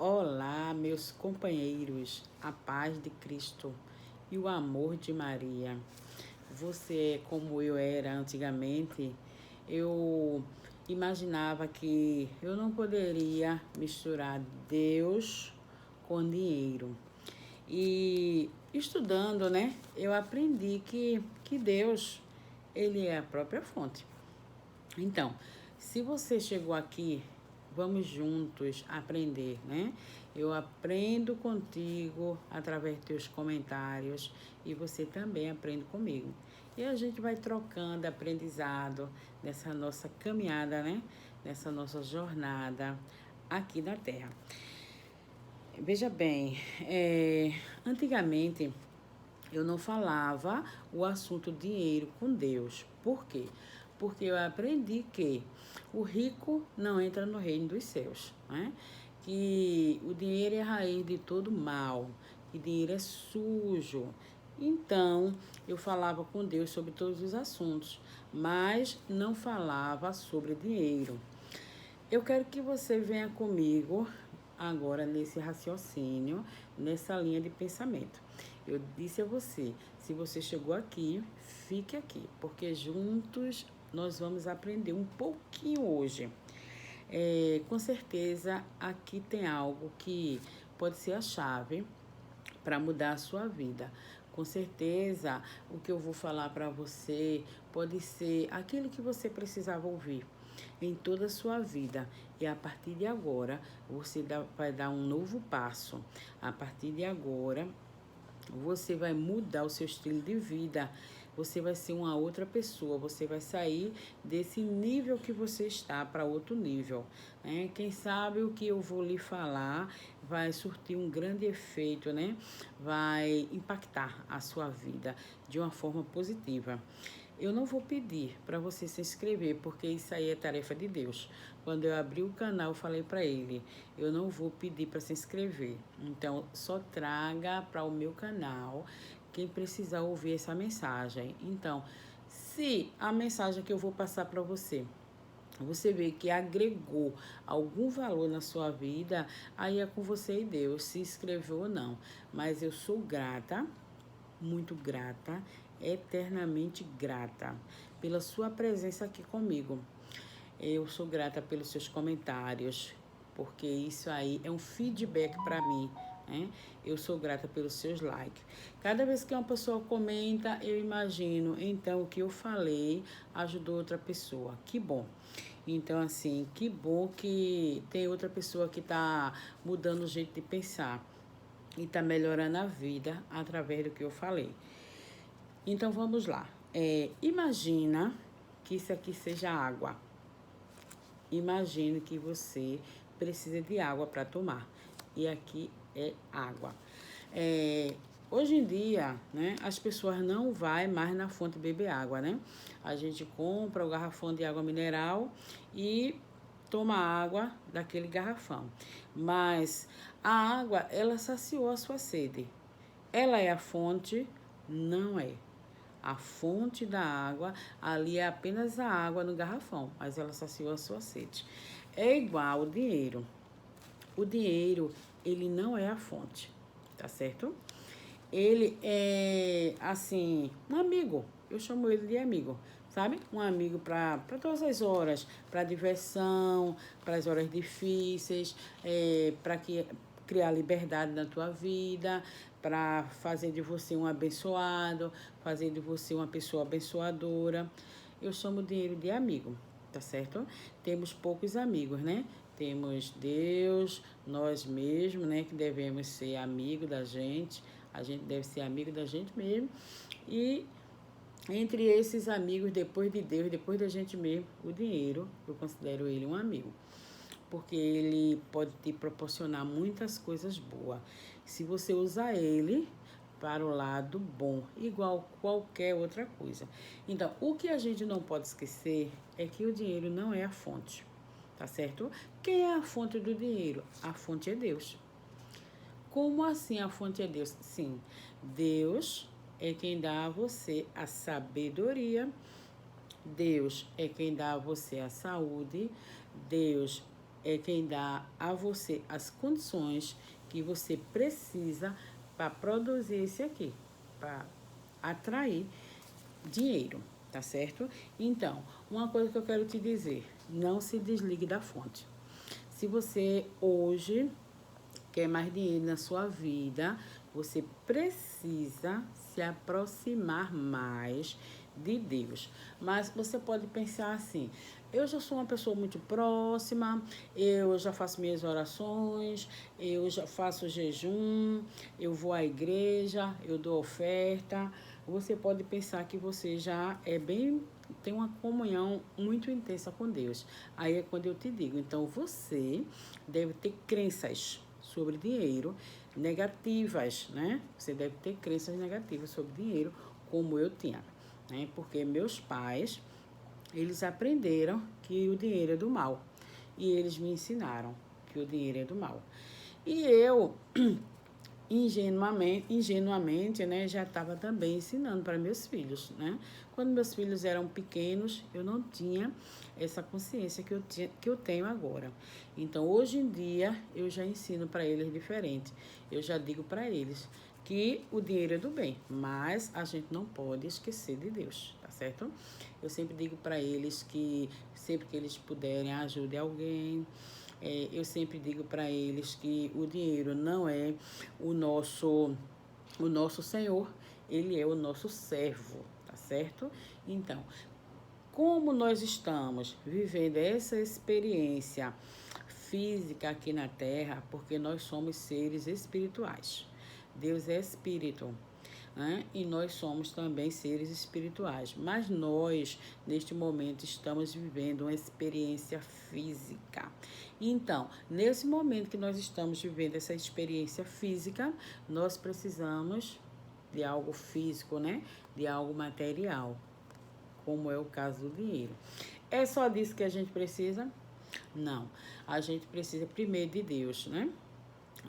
Olá, meus companheiros, a paz de Cristo e o amor de Maria. Você é como eu era antigamente? Eu imaginava que eu não poderia misturar Deus com dinheiro. E estudando, né, eu aprendi que Deus, ele é a própria fonte. Então, se você chegou aqui, vamos juntos aprender, né? Eu aprendo contigo através dos teus comentários e você também aprende comigo. E a gente vai trocando aprendizado nessa nossa caminhada, né? Nessa nossa jornada aqui na Terra. Veja bem, antigamente eu não falava o assunto dinheiro com Deus. Por quê? Porque eu aprendi que o rico não entra no reino dos céus, né? Que o dinheiro é a raiz de todo mal, que dinheiro é sujo. Então, eu falava com Deus sobre todos os assuntos, mas não falava sobre dinheiro. Eu quero que você venha comigo agora nesse raciocínio, nessa linha de pensamento. Eu disse a você, se você chegou aqui, fique aqui, porque juntos nós vamos aprender um pouquinho hoje. Com certeza aqui tem algo que pode ser a chave para mudar a sua vida. Com certeza o que eu vou falar para você pode ser aquilo que você precisava ouvir em toda a sua vida. E a partir de agora, você vai dar um novo passo. A partir de agora, você vai mudar o seu estilo de vida. Você vai ser uma outra pessoa. Você vai sair desse nível que você está para outro nível, né? Quem sabe o que eu vou lhe falar vai surtir um grande efeito, né? Vai impactar a sua vida de uma forma positiva. Eu não vou pedir para você se inscrever, porque isso aí é tarefa de Deus. Quando eu abri o canal, eu falei para ele, eu não vou pedir para se inscrever. Então, só traga para o meu canal quem precisar ouvir essa mensagem. Então, se a mensagem que eu vou passar para você vê que agregou algum valor na sua vida, aí é com você e Deus, se inscreveu ou não. Mas eu sou grata, muito grata, eternamente grata pela sua presença aqui comigo. Eu sou grata pelos seus comentários, porque isso aí é um feedback para mim, né? Eu sou grata pelos seus likes. Cada vez que uma pessoa comenta, eu imagino, então o que eu falei ajudou outra pessoa. Que bom. Então, assim, que bom que tem outra pessoa que está mudando o jeito de pensar e está melhorando a vida através do que eu falei. Então, vamos lá. Imagina que isso aqui seja água. Imagine que você precisa de água para tomar. E aqui é água. Hoje em dia, né, as pessoas não vão mais na fonte beber água, né? A gente compra o garrafão de água mineral e toma água daquele garrafão. Mas a água, ela saciou a sua sede. Ela é a fonte? Não é. A fonte da água, ali é apenas a água no garrafão, mas ela saciou a sua sede. É igual o dinheiro. O dinheiro, ele não é a fonte, tá certo? Ele é, assim, um amigo. Eu chamo ele de amigo, sabe? Um amigo para todas as horas, para diversão, para as horas difíceis, para criar liberdade na tua vida, para fazer de você um abençoado, fazer de você uma pessoa abençoadora. Eu chamo o dinheiro de amigo, tá certo? Temos poucos amigos, né? Temos Deus, nós mesmos, né? Que devemos ser amigo da gente. A gente deve ser amigo da gente mesmo. E entre esses amigos, depois de Deus, depois da gente mesmo, o dinheiro, eu considero ele um amigo. Porque ele pode te proporcionar muitas coisas boas. Se você usar ele para o lado bom, igual qualquer outra coisa. Então, o que a gente não pode esquecer é que o dinheiro não é a fonte, tá certo? Quem é a fonte do dinheiro? A fonte é Deus. Como assim a fonte é Deus? Sim, Deus é quem dá a você a sabedoria, Deus é quem dá a você a saúde, Deus é quem dá a você as condições que você precisa para produzir esse aqui, para atrair dinheiro, tá certo? Então, uma coisa que eu quero te dizer, não se desligue da fonte. Se você hoje quer mais dinheiro na sua vida, você precisa se aproximar mais de Deus. Mas você pode pensar assim: eu já sou uma pessoa muito próxima, eu já faço minhas orações, eu já faço jejum, eu vou à igreja, eu dou oferta. Você pode pensar que você já tem uma comunhão muito intensa com Deus. Aí é quando eu te digo, então você deve ter crenças sobre dinheiro negativas, né? Você deve ter crenças negativas sobre dinheiro, como eu tinha, né? Porque meus pais, eles aprenderam que o dinheiro é do mal. E eles me ensinaram que o dinheiro é do mal. E eu, ingenuamente, né, já estava também ensinando para meus filhos, né? Quando meus filhos eram pequenos, eu não tinha essa consciência que eu tenho agora. Então, hoje em dia, eu já ensino para eles diferente. Eu já digo para eles que o dinheiro é do bem, mas a gente não pode esquecer de Deus, tá certo? Eu sempre digo para eles que sempre que eles puderem, ajude alguém. Eu sempre digo para eles que o dinheiro não é o nosso Senhor, ele é o nosso servo, tá certo? Então, como nós estamos vivendo essa experiência física aqui na Terra, porque nós somos seres espirituais. Deus é espírito, né? E nós somos também seres espirituais. Mas nós, neste momento, estamos vivendo uma experiência física. Então, nesse momento que nós estamos vivendo essa experiência física, nós precisamos de algo físico, né? De algo material, como é o caso do dinheiro. É só disso que a gente precisa? Não. A gente precisa primeiro de Deus, né?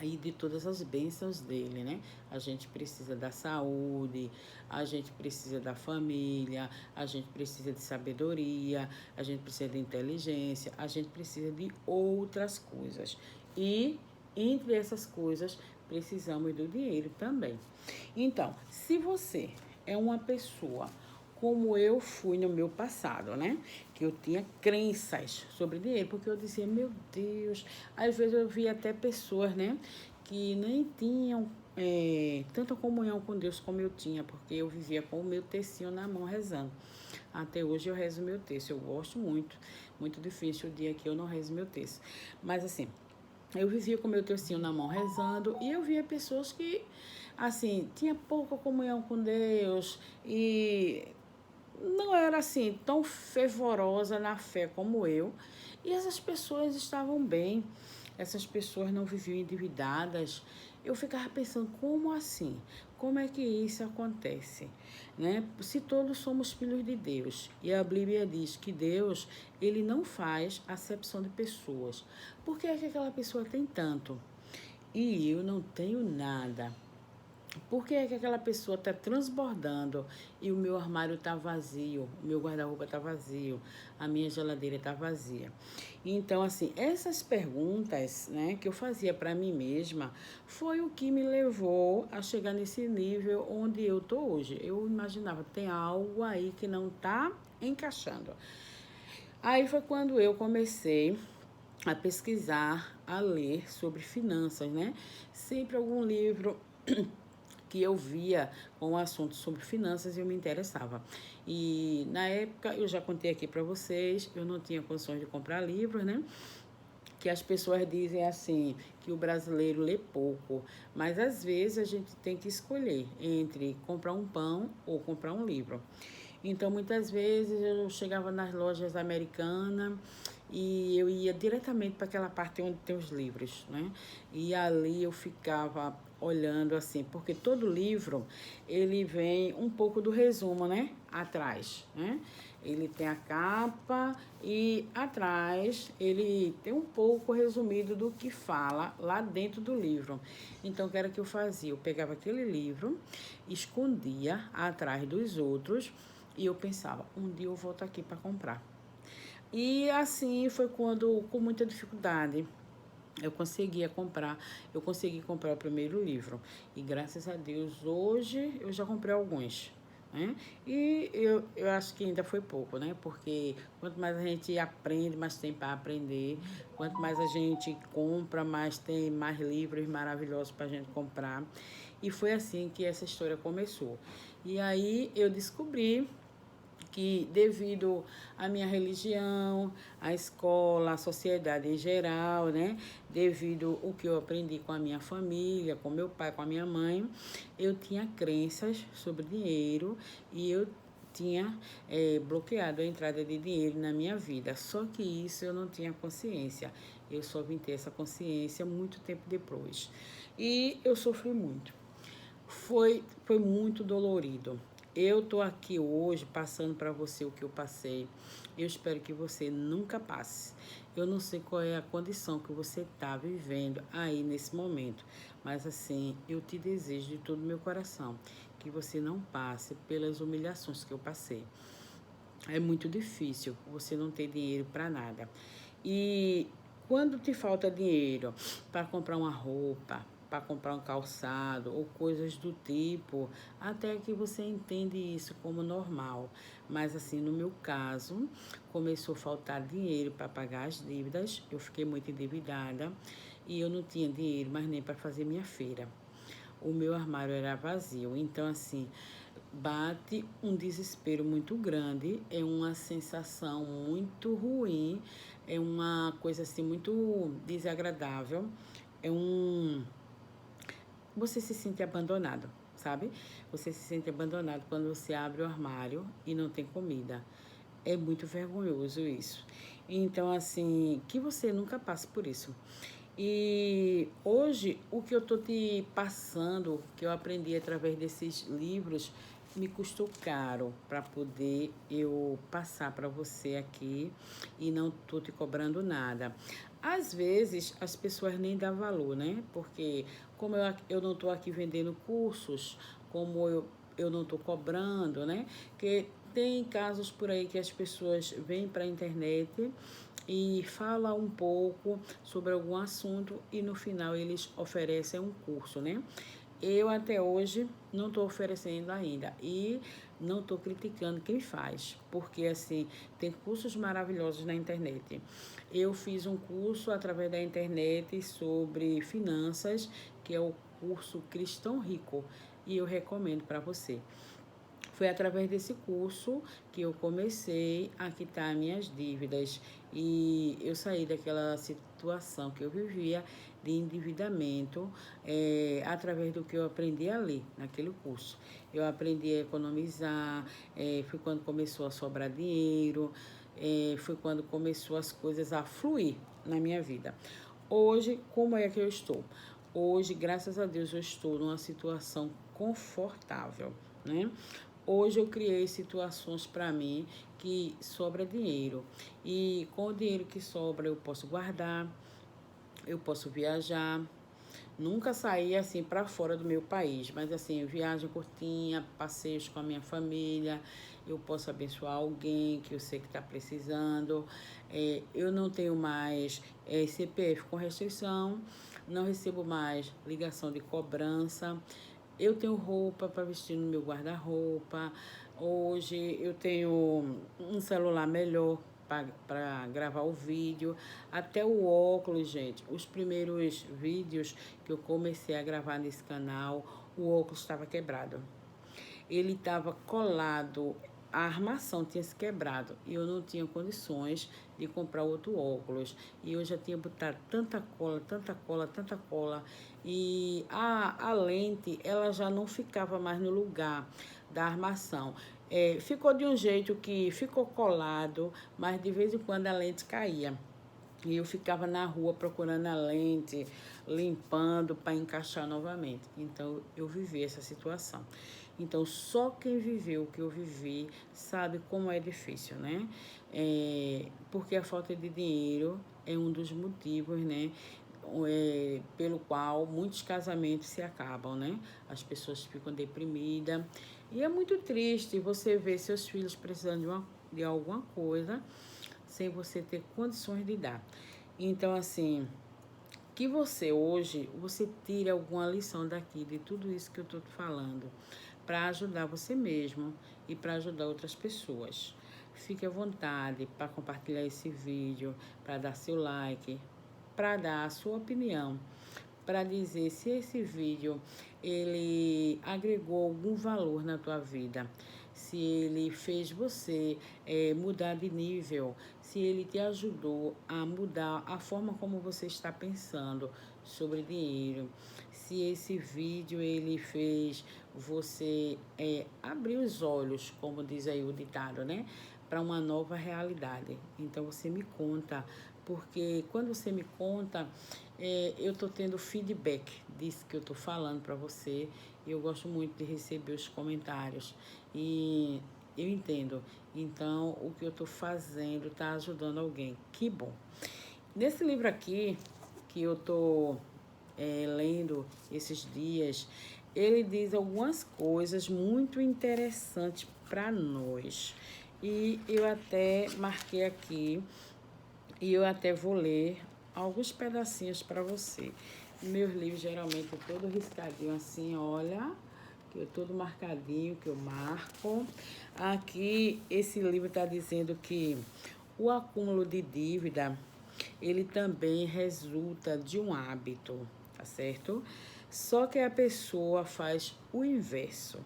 E de todas as bênçãos dele, né? A gente precisa da saúde, a gente precisa da família, a gente precisa de sabedoria, a gente precisa de inteligência, a gente precisa de outras coisas. E entre essas coisas, precisamos do dinheiro também. Então, se você é uma pessoa como eu fui no meu passado, né? Que eu tinha crenças sobre dinheiro, porque eu dizia, meu Deus, às vezes eu via até pessoas, né? Que nem tinham tanta comunhão com Deus como eu tinha, porque eu vivia com o meu tercinho na mão rezando. Até hoje eu rezo meu terço, eu gosto muito, muito difícil o dia que eu não rezo meu terço. Mas assim, eu vivia com o meu tercinho na mão rezando e eu via pessoas que, assim, tinha pouca comunhão com Deus e não era assim tão fervorosa na fé como eu. E essas pessoas estavam bem, essas pessoas não viviam endividadas. Eu ficava pensando, como assim? Como é que isso acontece? Né? Se todos somos filhos de Deus, e a Bíblia diz que Deus, ele não faz acepção de pessoas. Por que é que aquela pessoa tem tanto? E eu não tenho nada. Por que é que aquela pessoa está transbordando e o meu armário está vazio, o meu guarda-roupa está vazio, a minha geladeira está vazia? Então, assim, essas perguntas, né, que eu fazia para mim mesma foi o que me levou a chegar nesse nível onde eu tô hoje. Eu imaginava, tem algo aí que não está encaixando. Aí foi quando eu comecei a pesquisar, a ler sobre finanças, né? Sempre algum livro que eu via com o assunto sobre finanças e eu me interessava. E na época, eu já contei aqui para vocês, eu não tinha condições de comprar livros, né? Que as pessoas dizem assim, que o brasileiro lê pouco, mas às vezes a gente tem que escolher entre comprar um pão ou comprar um livro. Então, muitas vezes eu chegava nas lojas americanas e eu ia diretamente para aquela parte onde tem os livros, né? E ali eu ficava olhando assim, porque todo livro ele vem um pouco do resumo, né? Atrás, né? Ele tem a capa e atrás ele tem um pouco resumido do que fala lá dentro do livro. Então, o que era que eu fazia? Eu pegava aquele livro, escondia atrás dos outros e eu pensava, um dia eu volto aqui para comprar. E assim foi quando, com muita dificuldade, eu consegui comprar o primeiro livro. E graças a Deus, hoje eu já comprei alguns, né? E eu acho que ainda foi pouco, né? Porque quanto mais a gente aprende, mais tem para aprender. Quanto mais a gente compra, mais tem mais livros maravilhosos para a gente comprar. E foi assim que essa história começou. E aí eu descobri que devido à minha religião, à escola, à sociedade em geral, né? Devido ao que eu aprendi com a minha família, com meu pai, com a minha mãe, eu tinha crenças sobre dinheiro e eu tinha bloqueado a entrada de dinheiro na minha vida. Só que isso eu não tinha consciência. Eu só vim ter essa consciência muito tempo depois. E eu sofri muito. Foi muito dolorido. Eu tô aqui hoje passando para você o que eu passei. Eu espero que você nunca passe. Eu não sei qual é a condição que você está vivendo aí nesse momento, mas assim, eu te desejo de todo o meu coração que você não passe pelas humilhações que eu passei. É muito difícil você não ter dinheiro para nada. E quando te falta dinheiro para comprar uma roupa, para comprar um calçado ou coisas do tipo, até que você entende isso como normal. Mas assim, no meu caso, começou a faltar dinheiro para pagar as dívidas, eu fiquei muito endividada e eu não tinha dinheiro mais nem para fazer minha feira. O meu armário era vazio, então assim, bate um desespero muito grande, é uma sensação muito ruim, é uma coisa assim muito desagradável, é um você se sente abandonado, sabe? Você se sente abandonado quando você abre o armário e não tem comida. É muito vergonhoso isso. Então, assim, que você nunca passe por isso. E hoje, o que eu tô te passando, que eu aprendi através desses livros, me custou caro para poder eu passar para você aqui e não tô te cobrando nada. Às vezes, as pessoas nem dão valor, né? Porque como eu não tô aqui vendendo cursos, como eu não tô cobrando, né? Que tem casos por aí que as pessoas vêm para a internet e falam um pouco sobre algum assunto e no final eles oferecem um curso, né? Eu até hoje não estou oferecendo ainda e não estou criticando quem faz, porque assim, tem cursos maravilhosos na internet. Eu fiz um curso através da internet sobre finanças, que é o curso Cristão Rico, e eu recomendo para você. Foi através desse curso que eu comecei a quitar minhas dívidas e eu saí daquela situação que eu vivia de endividamento através do que eu aprendi a ler naquele curso. Eu aprendi a economizar, foi quando começou a sobrar dinheiro, foi quando começou as coisas a fluir na minha vida. Hoje, como é que eu estou? Hoje, graças a Deus, eu estou numa situação confortável, né? Hoje eu criei situações para mim que sobra dinheiro. E com o dinheiro que sobra eu posso guardar, eu posso viajar. Nunca saí assim para fora do meu país, mas assim, viagem curtinha, passeios com a minha família, eu posso abençoar alguém que eu sei que está precisando. Eu não tenho mais CPF com restrição, não recebo mais ligação de cobrança. Eu tenho roupa para vestir no meu guarda-roupa. Hoje eu tenho um celular melhor para gravar o vídeo. Até o óculos, gente. Os primeiros vídeos que eu comecei a gravar nesse canal, o óculos estava quebrado. Ele estava colado, a armação tinha se quebrado e eu não tinha condições de comprar outro óculos. E eu já tinha botado tanta cola, tanta cola, tanta cola. E a lente, ela já não ficava mais no lugar da armação. Ficou de um jeito que ficou colado, mas de vez em quando a lente caía. E eu ficava na rua procurando a lente, limpando para encaixar novamente. Então, eu vivi essa situação. Então, só quem viveu o que eu vivi sabe como é difícil, né? Porque a falta de dinheiro é um dos motivos, né? Pelo qual muitos casamentos se acabam, né? As pessoas ficam deprimidas. E é muito triste você ver seus filhos precisando de alguma coisa, sem você ter condições de dar. Então, assim, que você hoje, você tire alguma lição daqui, de tudo isso que eu estou falando, para ajudar você mesmo e para ajudar outras pessoas. Fique à vontade para compartilhar esse vídeo, para dar seu like, para dar a sua opinião, para dizer se esse vídeo ele agregou algum valor na tua vida, se ele fez você mudar de nível, se ele te ajudou a mudar a forma como você está pensando sobre dinheiro, se esse vídeo ele fez você abrir os olhos, como diz aí o ditado, né? Para uma nova realidade. Então você me conta, porque quando você me conta, eu estou tendo feedback disso que eu estou falando para você. E eu gosto muito de receber os comentários. E eu entendo. Então, o que eu estou fazendo está ajudando alguém. Que bom. Nesse livro aqui, que eu estou lendo esses dias, ele diz algumas coisas muito interessantes para nós. E eu até marquei aqui, e eu até vou ler alguns pedacinhos para você. Meus livros geralmente é todo riscadinho assim, olha, que eu todo marcadinho, que eu marco. Aqui, esse livro está dizendo que o acúmulo de dívida, ele também resulta de um hábito, tá certo? Só que a pessoa faz o inverso.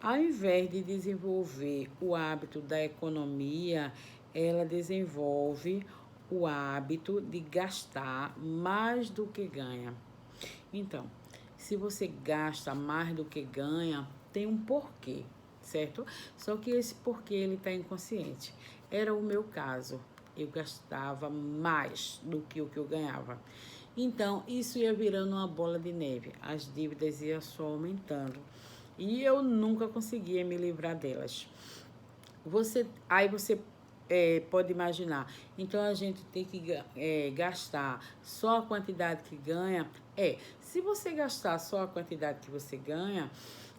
Ao invés de desenvolver o hábito da economia, ela desenvolve o hábito de gastar mais do que ganha. Então, se você gasta mais do que ganha, tem um porquê, certo? Só que esse porquê ele está inconsciente. Era o meu caso. Eu gastava mais do que o que eu ganhava. Então, isso ia virando uma bola de neve. As dívidas iam só aumentando. E eu nunca conseguia me livrar delas. Aí você pode imaginar. Então, a gente tem que gastar só a quantidade que ganha. Se você gastar só a quantidade que você ganha,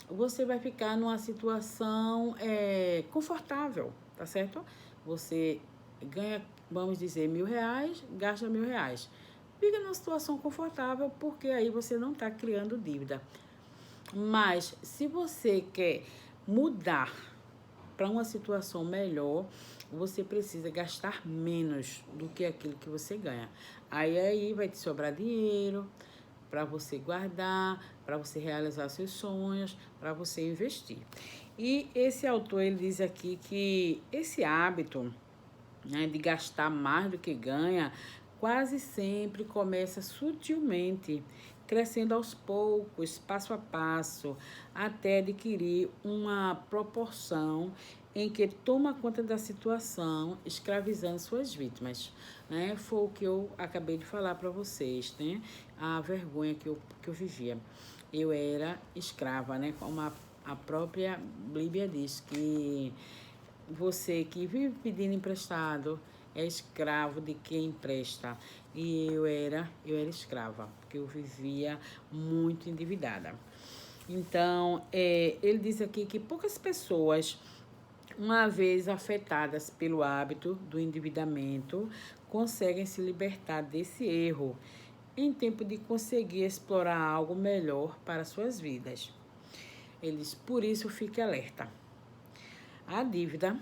você vai ficar numa situação confortável, tá certo? Você ganha, vamos dizer, R$1.000, gasta R$1.000. Fica numa situação confortável, porque aí você não está criando dívida. Mas, se você quer mudar para uma situação melhor, você precisa gastar menos do que aquilo que você ganha. Aí vai te sobrar dinheiro para você guardar, para você realizar seus sonhos, para você investir. E esse autor, ele diz aqui que esse hábito, né, de gastar mais do que ganha, quase sempre começa sutilmente, crescendo aos poucos, passo a passo, até adquirir uma proporção em que toma conta da situação, escravizando suas vítimas, né? Foi o que eu acabei de falar para vocês, né? A vergonha que eu vivia. Eu era escrava, né? Como a própria Bíblia diz, que você que vive pedindo emprestado é escravo de quem empresta. E eu era escrava, porque eu vivia muito endividada. Então, ele diz aqui que poucas pessoas, uma vez afetadas pelo hábito do endividamento, conseguem se libertar desse erro em tempo de conseguir explorar algo melhor para suas vidas. Eles, por isso, fique alerta. A dívida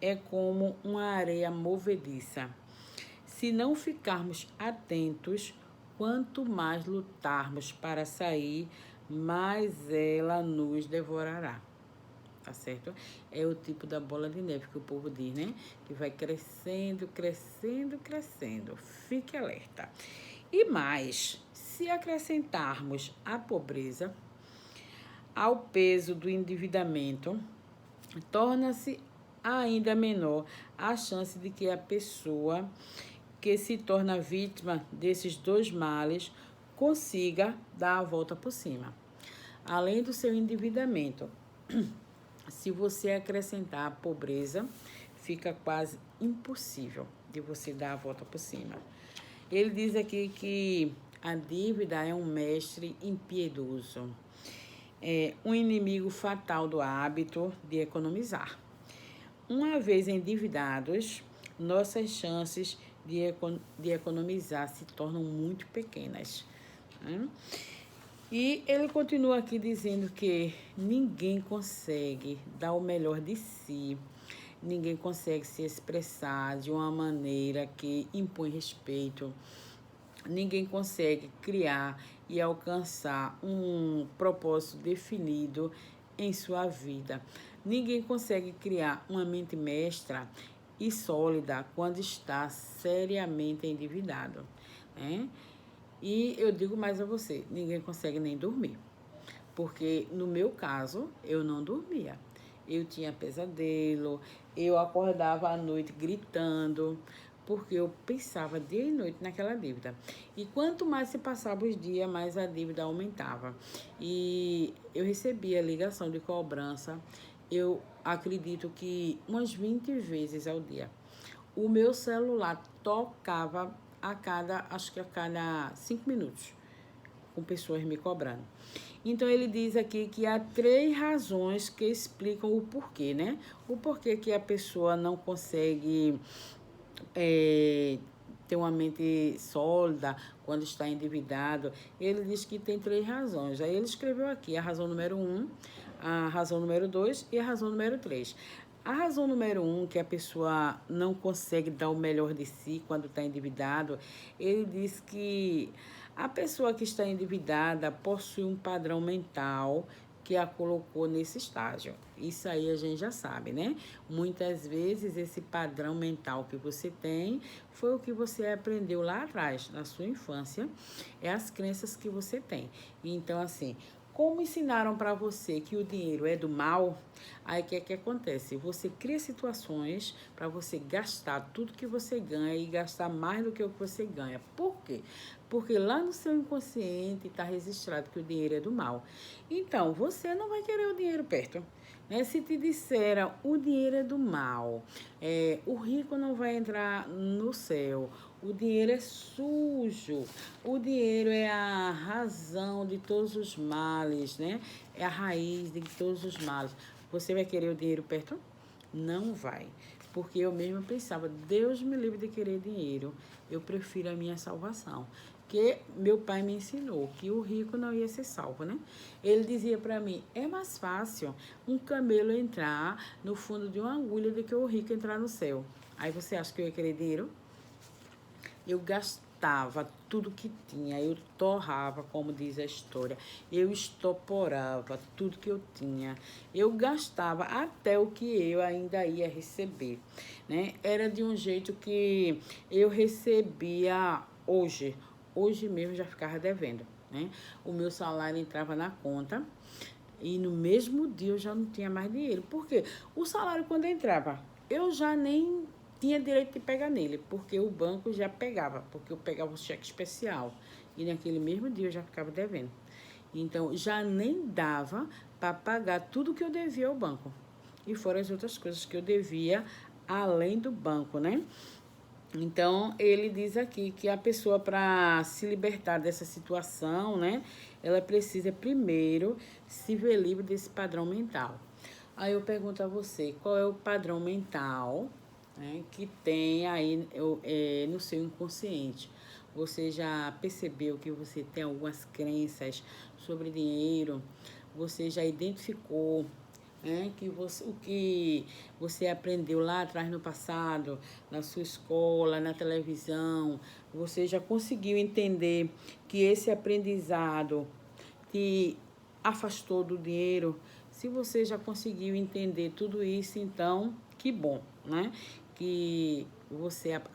é como uma areia movediça. Se não ficarmos atentos, quanto mais lutarmos para sair, mais ela nos devorará. Tá certo? É o tipo da bola de neve que o povo diz, né? Que vai crescendo, crescendo, crescendo. Fique alerta. E mais, se acrescentarmos a pobreza ao peso do endividamento, torna-se ainda menor a chance de que a pessoa que se torna vítima desses dois males consiga dar a volta por cima. Além do seu endividamento, se você acrescentar a pobreza, fica quase impossível de você dar a volta por cima. Ele diz aqui que a dívida é um mestre impiedoso, é um inimigo fatal do hábito de economizar. Uma vez endividados, nossas chances de economizar se tornam muito pequenas. Né? E ele continua aqui dizendo que ninguém consegue dar o melhor de si, ninguém consegue se expressar de uma maneira que impõe respeito, ninguém consegue criar e alcançar um propósito definido em sua vida. Ninguém consegue criar uma mente mestra e sólida quando está seriamente endividado, né? E eu digo mais a você, ninguém consegue nem dormir. Porque no meu caso, eu não dormia. Eu tinha pesadelo, eu acordava à noite gritando, porque eu pensava dia e noite naquela dívida. E quanto mais se passava os dias, mais a dívida aumentava. E eu recebia ligação de cobrança, eu acredito que umas 20 vezes ao dia. O meu celular tocava acho que a cada 5 minutos, com pessoas me cobrando. Então, ele diz aqui que há 3 razões que explicam o porquê, né? O porquê que a pessoa não consegue ter uma mente sólida quando está endividado. Ele diz que tem 3 razões. Aí ele escreveu aqui a razão número 1, a razão número 2 e a razão número 3. A razão número 1, que a pessoa não consegue dar o melhor de si quando está endividado, ele diz que a pessoa que está endividada possui um padrão mental que a colocou nesse estágio. Isso aí a gente já sabe, né? Muitas vezes esse padrão mental que você tem foi o que você aprendeu lá atrás, na sua infância, é as crenças que você tem. Então, assim, como ensinaram para você que o dinheiro é do mal, aí o que é que acontece? Você cria situações para você gastar tudo que você ganha e gastar mais do que o que você ganha. Por quê? Porque lá no seu inconsciente está registrado que o dinheiro é do mal. Então, você não vai querer o dinheiro perto. Né? Se te disseram o dinheiro é do mal, o rico não vai entrar no céu, o dinheiro é sujo, o dinheiro é a razão de todos os males, né? É a raiz de todos os males. Você vai querer o dinheiro perto? Não vai. Porque eu mesma pensava, Deus me livre de querer dinheiro, eu prefiro a minha salvação. Que meu pai me ensinou que o rico não ia ser salvo, né? Ele dizia para mim, é mais fácil um camelo entrar no fundo de uma agulha do que o rico entrar no céu. Aí você acha que eu ia querer dinheiro? Eu gastava tudo que tinha, eu torrava, como diz a história, eu estoporava tudo que eu tinha, eu gastava até o que eu ainda ia receber, né? Era de um jeito que eu recebia hoje mesmo já ficava devendo, né? O meu salário entrava na conta e no mesmo dia eu já não tinha mais dinheiro. Por quê? O salário quando entrava, eu já nem tinha direito de pegar nele, porque o banco já pegava, porque eu pegava o cheque especial e naquele mesmo dia eu já ficava devendo. Então, já nem dava para pagar tudo que eu devia ao banco. E fora as outras coisas que eu devia além do banco, né? Então, ele diz aqui que a pessoa, para se libertar dessa situação, né, ela precisa primeiro se ver livre desse padrão mental. Aí eu pergunto a você, qual é o padrão mental, né, que tem aí no seu inconsciente? Você já percebeu que você tem algumas crenças sobre dinheiro? Você já identificou que o que você aprendeu lá atrás no passado, na sua escola, na televisão, você já conseguiu entender que esse aprendizado te afastou do dinheiro? Se você já conseguiu entender tudo isso, então, que bom, né? Que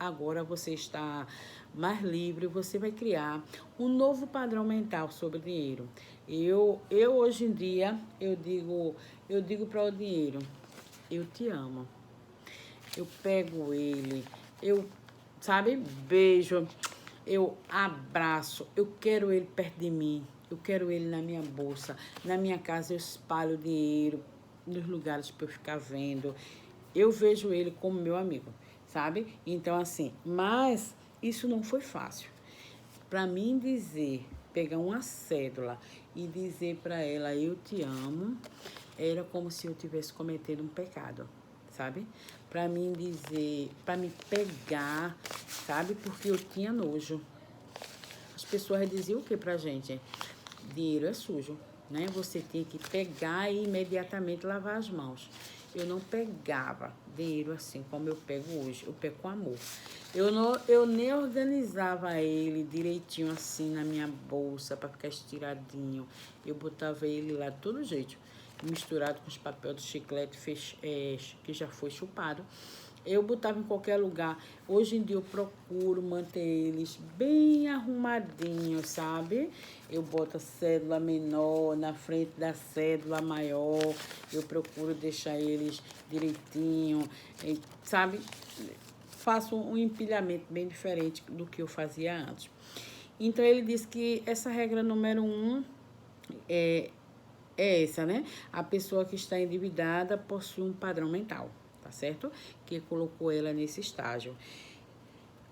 agora você está mais livre, você vai criar um novo padrão mental sobre dinheiro. Eu hoje em dia, eu digo para o dinheiro, eu te amo. Eu pego ele, eu, sabe, beijo, eu abraço, eu quero ele perto de mim, eu quero ele na minha bolsa, na minha casa eu espalho dinheiro nos lugares para eu ficar vendo. Eu vejo ele como meu amigo, sabe? Então, assim, mas isso não foi fácil. Para mim dizer, pegar uma cédula e dizer para ela eu te amo, era como se eu tivesse cometido um pecado, sabe? para mim dizer, para me pegar, sabe? Porque eu tinha nojo. As pessoas diziam o que pra gente? Dinheiro é sujo, né? Você tinha que pegar e imediatamente lavar as mãos. Eu não pegava dinheiro assim como eu pego hoje, eu pego com amor. Eu nem organizava ele direitinho assim na minha bolsa para ficar estiradinho. Eu botava ele lá de todo jeito, misturado com os papéis do chiclete que já foi chupado. Eu botava em qualquer lugar. Hoje em dia eu procuro manter eles bem arrumadinhos, sabe? Eu boto a cédula menor na frente da cédula maior. Eu procuro deixar eles direitinho, sabe? Faço um empilhamento bem diferente do que eu fazia antes. Então ele disse que essa regra número 1 é essa, né? A pessoa que está endividada possui um padrão mental, tá certo? Que colocou ela nesse estágio.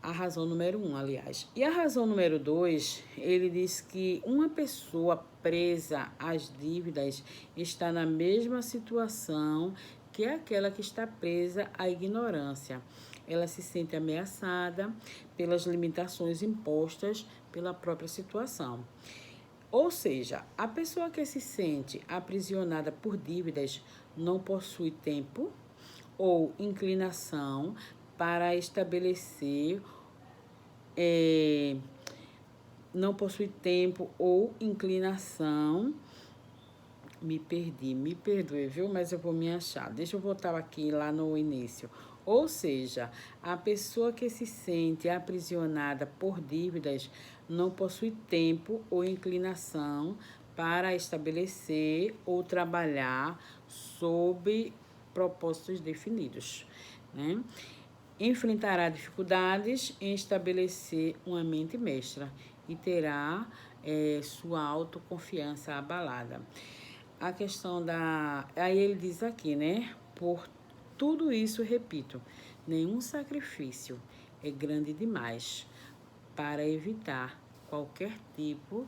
A razão número 1, aliás. E a razão número 2, ele diz que uma pessoa presa às dívidas está na mesma situação que aquela que está presa à ignorância. Ela se sente ameaçada pelas limitações impostas pela própria situação. Ou seja, a pessoa que se sente aprisionada por dívidas não possui tempo ou inclinação para estabelecer, não possui tempo ou inclinação. Me perdi, me perdoe, viu? Mas eu vou me achar. Deixa eu voltar aqui lá no início. Ou seja, a pessoa que se sente aprisionada por dívidas não possui tempo ou inclinação para estabelecer ou trabalhar sob propósitos definidos, né? Enfrentará dificuldades em estabelecer uma mente mestra e terá sua autoconfiança abalada. A questão da... Aí ele diz aqui, né? Por tudo isso, repito, nenhum sacrifício é grande demais para evitar qualquer tipo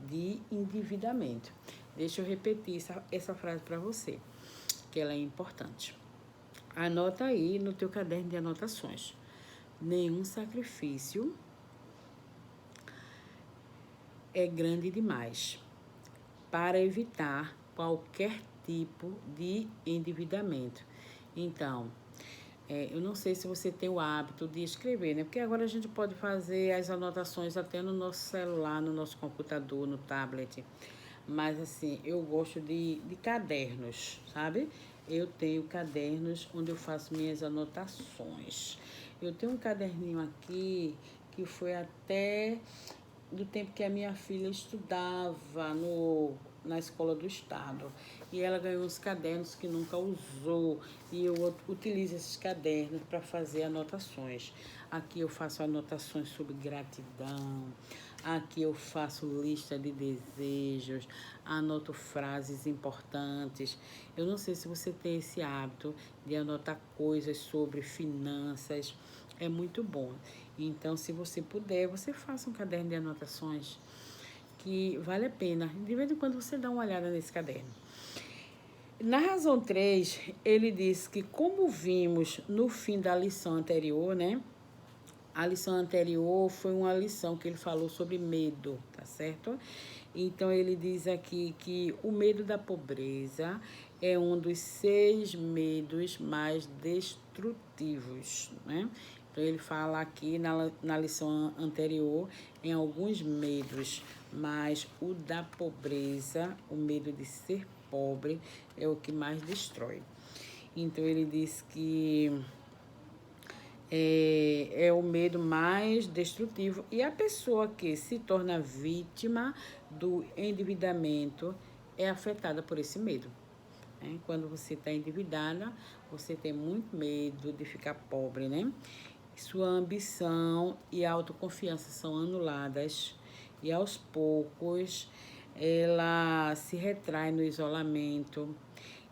de endividamento. Deixa eu repetir essa frase para você, que ela é importante. Anota aí no teu caderno de anotações. Nenhum sacrifício é grande demais para evitar qualquer tipo de endividamento. Então, eu não sei se você tem o hábito de escrever, né? Porque agora a gente pode fazer as anotações até no nosso celular, no nosso computador, no tablet. Mas, assim, eu gosto de cadernos, sabe? Eu tenho cadernos onde eu faço minhas anotações. Eu tenho um caderninho aqui que foi até do tempo que a minha filha estudava na escola do estado. E ela ganhou uns cadernos que nunca usou. E eu utilizo esses cadernos para fazer anotações. Aqui eu faço anotações sobre gratidão. Aqui eu faço lista de desejos, anoto frases importantes. Eu não sei se você tem esse hábito de anotar coisas sobre finanças. É muito bom. Então, se você puder, você faça um caderno de anotações que vale a pena. De vez em quando você dá uma olhada nesse caderno. Na razão 3, ele diz que, como vimos no fim da lição anterior, né? A lição anterior foi uma lição que ele falou sobre medo, tá certo? Então, ele diz aqui que o medo da pobreza é um dos 6 medos mais destrutivos, né? Então, ele fala aqui na lição anterior em alguns medos, mas o da pobreza, o medo de ser pobre, é o que mais destrói. Então, ele diz que é o medo mais destrutivo. E a pessoa que se torna vítima do endividamento é afetada por esse medo. Quando você está endividada, você tem muito medo de ficar pobre, né? Sua ambição e autoconfiança são anuladas e aos poucos ela se retrai no isolamento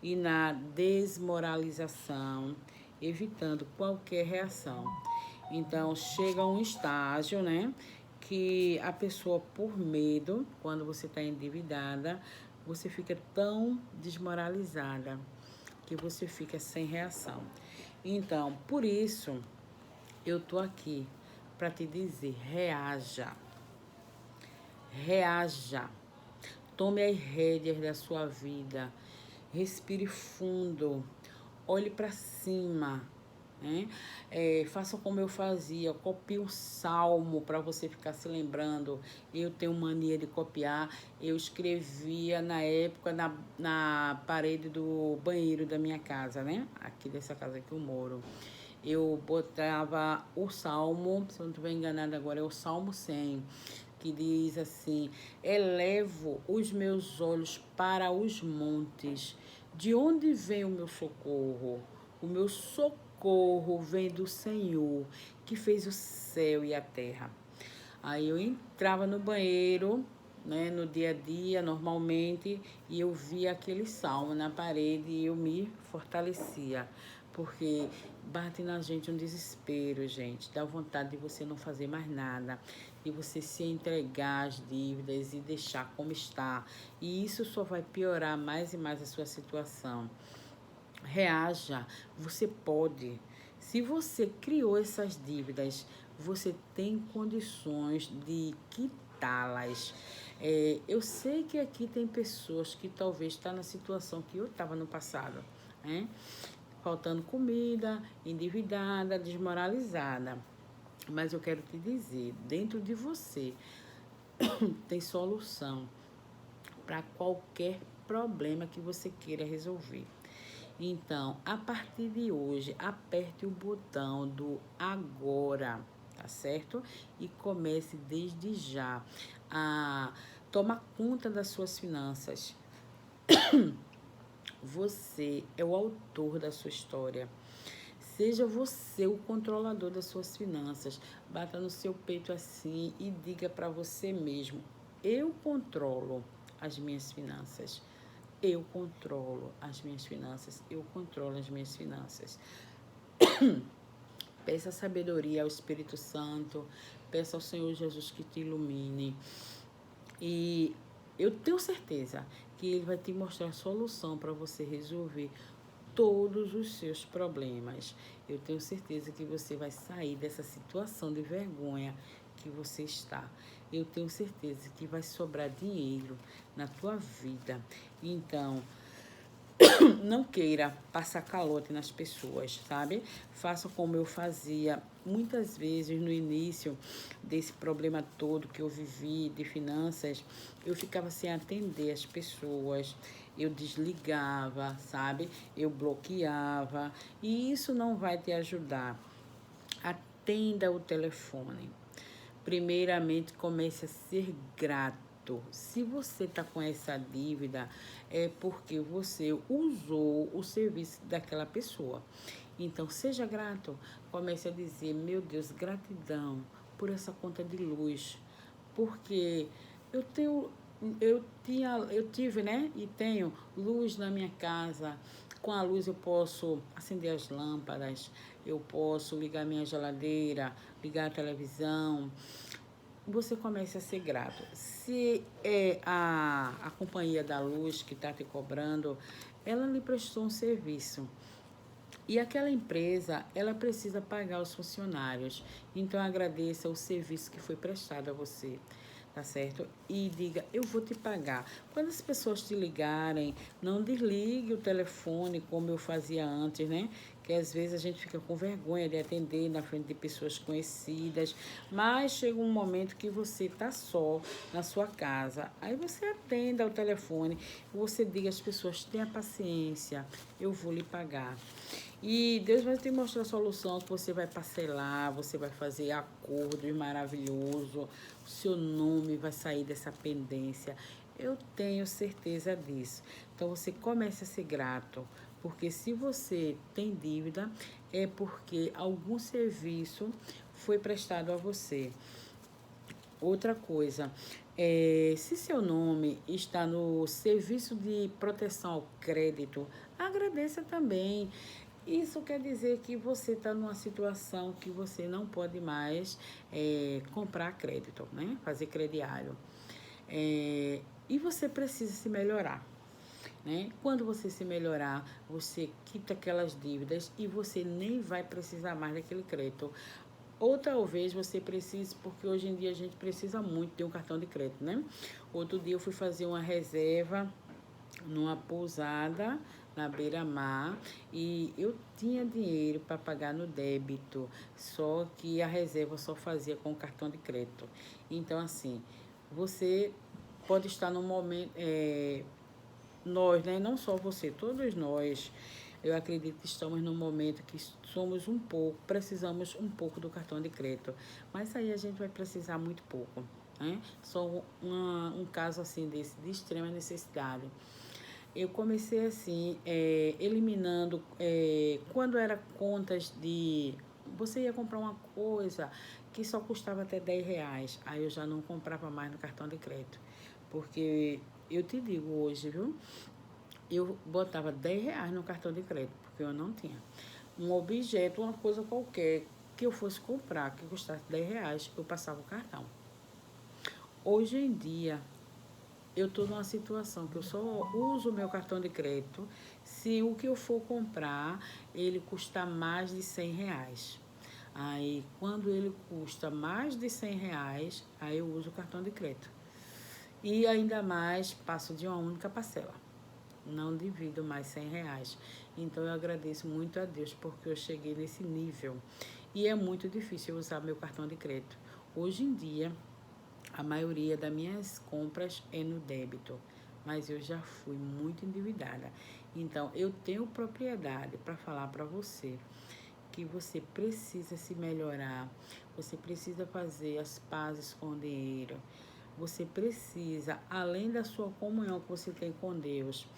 e na desmoralização, evitando qualquer reação. Então, chega um estágio, né, que a pessoa, por medo, quando você está endividada, você fica tão desmoralizada que você fica sem reação. Então, por isso, eu tô aqui para te dizer, reaja, reaja. Tome as rédeas da sua vida. Respire fundo. Olhe para cima. Né? Faça como eu fazia. Copie um salmo para você ficar se lembrando. Eu tenho mania de copiar. Eu escrevia na época na parede do banheiro da minha casa, né? Aqui dessa casa que eu moro. Eu botava o salmo, se eu não estiver enganada agora, é o Salmo 100, que diz assim: elevo os meus olhos para os montes, de onde vem o meu socorro? O meu socorro vem do Senhor, que fez o céu e a terra. Aí eu entrava no banheiro, né, no dia a dia, normalmente, e eu via aquele salmo na parede e eu me fortalecia, porque bate na gente um desespero, gente, dá vontade de você não fazer mais nada, de você se entregar às dívidas e deixar como está, e isso só vai piorar mais e mais a sua situação. Reaja, você pode. Se você criou essas dívidas, você tem condições de quitá-las. Eu sei que aqui tem pessoas que talvez estão na situação que eu estava no passado, né? Faltando comida, endividada, desmoralizada. Mas eu quero te dizer, dentro de você tem solução para qualquer problema que você queira resolver. Então, a partir de hoje, aperte o botão do agora, tá certo? E comece desde já a tomar conta das suas finanças. Você é o autor da sua história. Seja você o controlador das suas finanças. Bata no seu peito assim e diga para você mesmo: eu controlo as minhas finanças. Eu controlo as minhas finanças. Eu controlo as minhas finanças. Peça sabedoria ao Espírito Santo. Peça ao Senhor Jesus que te ilumine. E eu tenho certeza que Ele vai te mostrar a solução para você resolver todos os seus problemas. Eu tenho certeza que você vai sair dessa situação de vergonha que você está. Eu tenho certeza que vai sobrar dinheiro na tua vida. Então, não queira passar calote nas pessoas, sabe? Faça como eu fazia muitas vezes no início desse problema todo que eu vivi de finanças. Eu ficava sem atender as pessoas, eu desligava, sabe? Eu bloqueava e isso não vai te ajudar. Atenda o telefone. Primeiramente, comece a ser grato. Se você está com essa dívida, é porque você usou o serviço daquela pessoa. Então, seja grato. Comece a dizer: meu Deus, gratidão por essa conta de luz. Porque eu tenho, eu tive, né? E tenho luz na minha casa. Com a luz eu posso acender as lâmpadas, eu posso ligar minha geladeira, ligar a televisão. Você começa a ser grato. Se é a companhia da luz que está te cobrando, ela lhe prestou um serviço. E aquela empresa, ela precisa pagar os funcionários. Então agradeça o serviço que foi prestado a você, tá certo? E diga: eu vou te pagar. Quando as pessoas te ligarem, não desligue o telefone como eu fazia antes, né? Que às vezes a gente fica com vergonha de atender na frente de pessoas conhecidas, mas chega um momento que você tá só na sua casa. Aí você atenda ao telefone, você diga às pessoas: tenha paciência, eu vou lhe pagar. E Deus vai te mostrar a solução que você vai parcelar, você vai fazer acordos maravilhosos, o seu nome vai sair dessa pendência. Eu tenho certeza disso. Então você comece a ser grato, porque se você tem dívida, é porque algum serviço foi prestado a você. Outra coisa, se seu nome está no serviço de proteção ao crédito, agradeça também. Isso quer dizer que você está numa situação que você não pode mais comprar crédito, né? Fazer crediário. E você precisa se melhorar, né? Quando você se melhorar, você quita aquelas dívidas e você nem vai precisar mais daquele crédito. Ou talvez você precise, porque hoje em dia a gente precisa muito de um cartão de crédito, né? Outro dia eu fui fazer uma reserva numa pousada na beira-mar e eu tinha dinheiro para pagar no débito, só que a reserva só fazia com o cartão de crédito. Então, assim, você pode estar no momento, nós, né, não só você, todos nós, eu acredito que estamos num momento que somos um pouco, precisamos um pouco do cartão de crédito, mas aí a gente vai precisar muito pouco, né? Só um caso assim desse, de extrema necessidade. Eu comecei assim, eliminando, quando era contas de... Você ia comprar uma coisa que só custava até R$ 10, aí eu já não comprava mais no cartão de crédito. Porque eu te digo hoje, viu? Eu botava R$ 10 no cartão de crédito, porque eu não tinha. Um objeto, uma coisa qualquer que eu fosse comprar, que custasse R$ 10, eu passava o cartão. Hoje em dia, eu estou numa situação que eu só uso o meu cartão de crédito se o que eu for comprar, ele custar mais de R$ 100. Aí, quando ele custa mais de R$ 100, aí eu uso o cartão de crédito. E ainda mais, passo de uma única parcela. Não divido mais R$ 100. Então, eu agradeço muito a Deus porque eu cheguei nesse nível. E é muito difícil eu usar meu cartão de crédito. Hoje em dia, a maioria das minhas compras é no débito, mas eu já fui muito endividada. Então, eu tenho propriedade para falar para você que você precisa se melhorar, você precisa fazer as pazes com o dinheiro, você precisa, além da sua comunhão que você tem com Deus,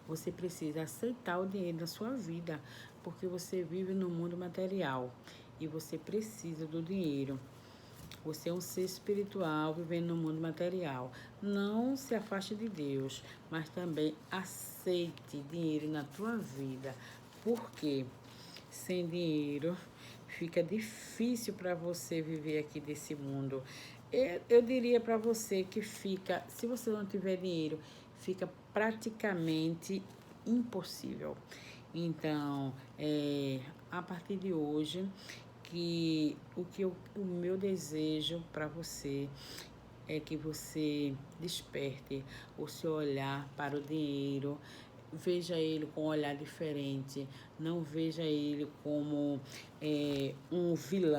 você precisa aceitar o dinheiro na sua vida, porque você vive no mundo material e você precisa do dinheiro. Você é um ser espiritual vivendo no mundo material. Não se afaste de Deus, mas também aceite dinheiro na tua vida. Porque sem dinheiro fica difícil para você viver aqui desse mundo. Eu diria para você que fica, se você não tiver dinheiro, fica praticamente impossível. Então, a partir de hoje, o meu desejo para você é que você desperte o seu olhar para o dinheiro, veja ele com um olhar diferente, não veja ele como um vilão.